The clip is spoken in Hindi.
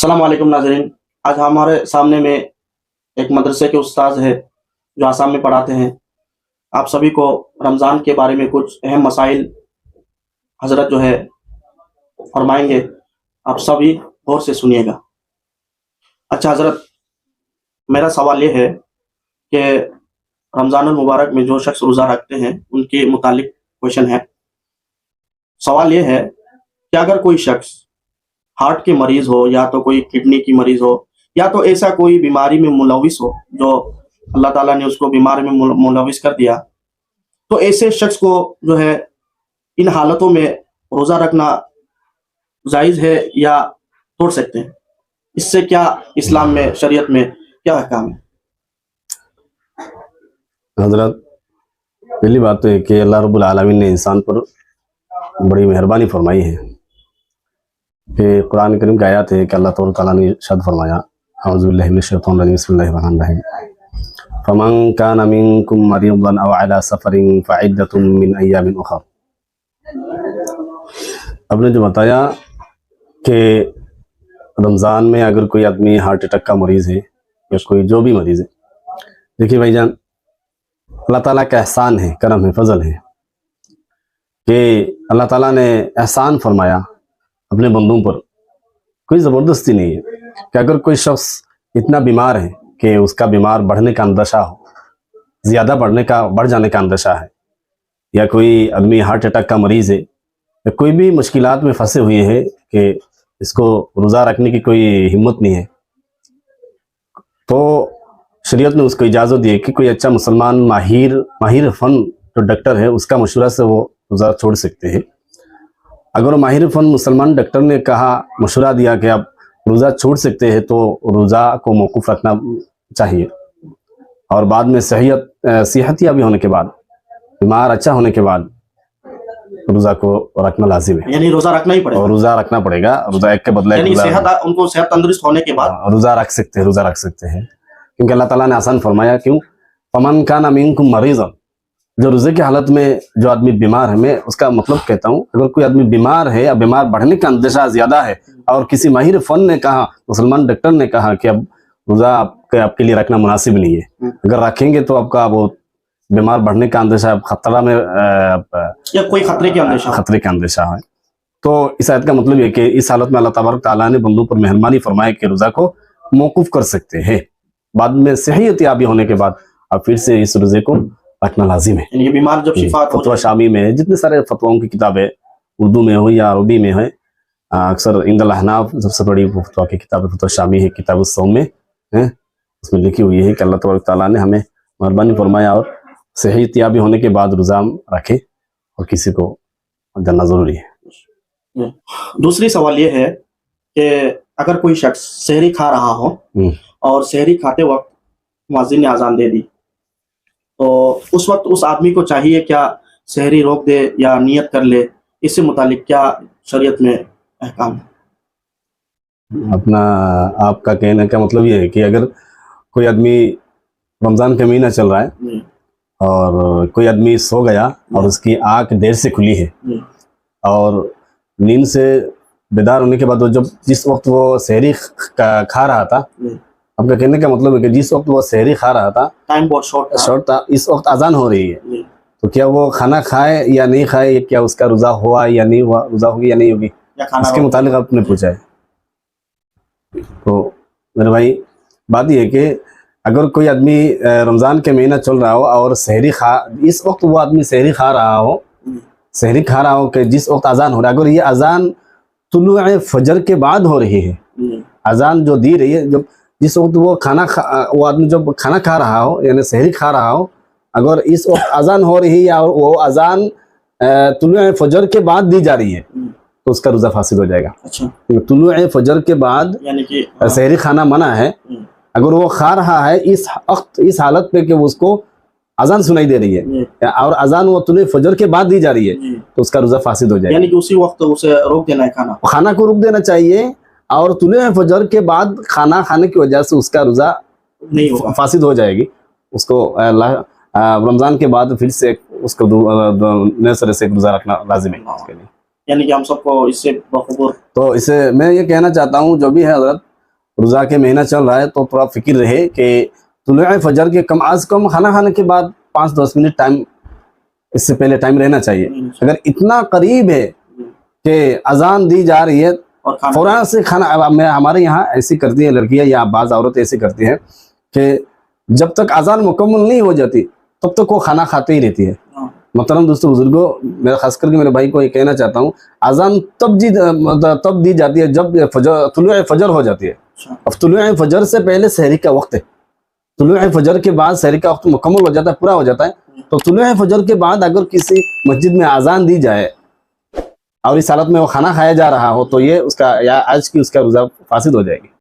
अस्सलाम वालेकुम नाज़रीन। आज हमारे सामने में एक मदरसे के उस्ताद है जो आसाम में पढ़ाते हैं। आप सभी को रमज़ान के बारे में कुछ अहम मसाइल हज़रत जो है फरमाएंगे। आप सभी गौर से सुनिएगा। अच्छा हज़रत, मेरा सवाल ये है कि रमज़ानुल मुबारक में जो शख्स रोज़ा रखते हैं उनके मुतालिक क्वेश्चन है। सवाल ये है कि अगर कोई शख्स हार्ट के मरीज़ हो या तो कोई किडनी की मरीज़ हो या तो ऐसा कोई बीमारी में मुलविस हो जो अल्लाह ताला ने उसको बीमारी में मुलविस कर दिया, तो ऐसे शख्स को जो है इन हालतों में रोज़ा रखना जायज़ है या तोड़ सकते हैं? इससे क्या इस्लाम में, शरीयत में क्या अहकाम है? हज़रत, पहली बात तो है कि अल्लाह रब्बुल आलमीन ने इंसान पर बड़ी मेहरबानी फरमाई है कि कुरान करीम की आयत है कि अल्लाह ताला ने इरशाद फरमाया, औज़ु बिल्लाहि मिनश शैतानिर रजीम, बिस्मिल्लाहिर रहमानिर रहीम, फमन कान मिनकुम मरीदन अव अला सफरिन फइद्दतुम मिन अय्यामिन उखर। आपने जो बताया कि रमज़ान में अगर कोई आदमी हार्ट अटैक का मरीज़ है या कोई जो भी मरीज़ है, देखिए भाईजान, अल्लाह ताला का एहसान है, करम है, फजल है कि अल्लाह ताला ने एहसान फरमाया अपने बंदों पर। कोई ज़बरदस्ती नहीं है कि अगर कोई शख्स इतना बीमार है कि उसका बीमार बढ़ने का अंदेशा हो, ज़्यादा बढ़ जाने का अंदेशा है, या कोई आदमी हार्ट अटैक का मरीज़ है या कोई भी मुश्किलात में फंसे हुए है कि इसको रोज़ा रखने की कोई हिम्मत नहीं है, तो शरीयत ने उसको इजाज़त दी है कि कोई अच्छा मुसलमान माहिर फ़न जो डॉक्टर है उसका मशवरा से वो रोज़ा छोड़ सकते हैं। अगर माहिर फ़न मुसलमान डॉक्टर ने कहा, मशवरा दिया कि आप रोज़ा छोड़ सकते हैं, तो रोज़ा को मौकूफ़ रखना चाहिए। और बाद में सेहतियाबी होने के बाद, बीमार अच्छा होने के बाद रोज़ा को रखना लाजिम है। यानी रोज़ा रखना ही पड़ेगा। और रोज़ा रखना पड़ेगा। रोज़ा एक के बदले उनको सेहत तंदुरुस्त होने के बाद रोज़ा रख सकते हैं, क्योंकि अल्लाह ताला ने आसान फरमाया, क्यों, फमन कान मिनकुम मरीज़न, जो रोज़े की हालत में जो आदमी बीमार है, मैं उसका मतलब कहता हूँ, अगर कोई आदमी बीमार है या बीमार बढ़ने का अंदेशा ज़्यादा है और किसी माहिर फ़न ने कहा, मुसलमान डॉक्टर ने कहा कि अब रोज़ा आपके लिए रखना मुनासिब नहीं है, अगर रखेंगे तो आपका वो बीमार बढ़ने का अंदेशा, खतरा में या कोई खतरे के अंदेशा है, तो इस आयत का मतलब है कि इस हालत में अल्लाह तबारक तआला ने बंदों पर मेहरबानी फरमाए कि रोज़ा को मौकूफ़ कर सकते हैं। बाद में सेहतियाबी होने के बाद अब फिर से इस रोज़े को रखना लाजिम है। ये बीमार जब शिफा फतवा शामी में जितने सारे फतवाओं की किताबें उर्दू में हो या अरबी में है, अक्सर इंदल अहनाफ सबसे बड़ी फतवा की किताब फतवा शामी है, किताब सौम में है, उसमें लिखी हुई है कि अल्लाह तबारक तआला ने हमें मेहरबानी फरमाया और सेहतियाबी होने के बाद रोज़ा रखे और किसी को जानना ज़रूरी है। दूसरी सवाल ये है कि अगर कोई शख्स सहरी खा रहा हो और सहरी खाते वक्त मुअज्जिन ने अजान दे दी, तो उस वक्त उस आदमी को चाहिए क्या सहरी रोक दे या नियत कर ले? इससे मुतालिक क्या शरीयत में अहकाम है? अपना आपका कहने का मतलब ये है कि अगर कोई आदमी, रमज़ान का महीना चल रहा है और कोई आदमी सो गया और उसकी आँख देर से खुली है और नींद से बेदार होने के बाद वो जिस वक्त वो सहरी खा रहा था, आपका कहने का मतलब है कि जिस वक्त वो सहरी खा रहा था, टाइम बहुत शॉर्ट था, इस वक्त अजान हो रही है, तो क्या वो खाना खाए या नहीं खाए, क्या उसका रोज़ा हुआ या नहीं हुआ, रोज़ा होगी या नहीं होगी, इसके मुतालिक आपने पूछा है। तो मेरे भाई, बात यह है कि अगर कोई आदमी रमज़ान के महीना चल रहा हो और इस वक्त वो आदमी सहरी खा रहा हो कि जिस वक्त अजान हो रहा है, अगर ये अजान तुलुए फजर के बाद हो रही है, अजान जो दी रही है, जब जिस वक्त वो आदमी जब खाना खा रहा हो यानी सहरी खा रहा हो, अगर इस वक्त अजान हो रही है या वो अजान तुलुए फजर के बाद दी जा रही है, तो उसका रोज़ा फासिद हो जाएगा। अच्छा, तुलुए फजर के बाद यानी कि सहरी खाना मना है। अगर वो खा रहा है इस हालत पे कि उसको अजान सुनाई दे रही है और अजान वो तुलुए फजर के बाद दी जा रही है, तो उसका रोज़ा फासिद हो जाएगा। यानी कि उसी वक्त उसे रोक देना है, खाना को रोक देना चाहिए, और तुलुए फजर के बाद खाना खाने की वजह से उसका रोज़ा नहीं होगा, फासिद हो जाएगी। उसको रमज़ान के बाद फिर से उसको नए सिरे से रोज़ा रखना लाजिम है उसके लिए। यानी कि हम सबको इससे बखूबूर, तो इसे मैं ये कहना चाहता हूँ, जो भी है हज़रत, रोज़ा के महीना चल रहा है तो थोड़ा फिक्र रहे कि तुलुए फजर के कम आज कम खाना खाने के बाद 5-10 मिनट टाइम, इससे पहले टाइम रहना चाहिए। अगर इतना करीब है कि अजान दी जा रही है और खाना फौरन से खाना, अब मैं हमारे यहाँ ऐसी करती है लड़कियां या बाज़ औरतें ऐसी करती हैं कि जब तक अजान मुकम्मल नहीं हो जाती तब तक वो खाना खाते ही रहती है। हाँ, मोहतरम दोस्तों बुजुर्गों, मैं खास करके मेरे भाई को ये कहना चाहता हूँ, अजान तब दी जाती है जब तुलुए फजर हो जाती है। अच्छा, अब तुलुए फजर से पहले सहरी का वक्त है, तुलुए फजर के बाद सहरी का वक्त मुकम्मल हो जाता है, पूरा हो जाता है। तो तुलुए फजर के बाद अगर किसी मस्जिद में अजान दी जाए और इस हालत में वो खाना खाया जा रहा हो तो ये उसका या आज की उसका रोज़ा फासिद हो जाएगी।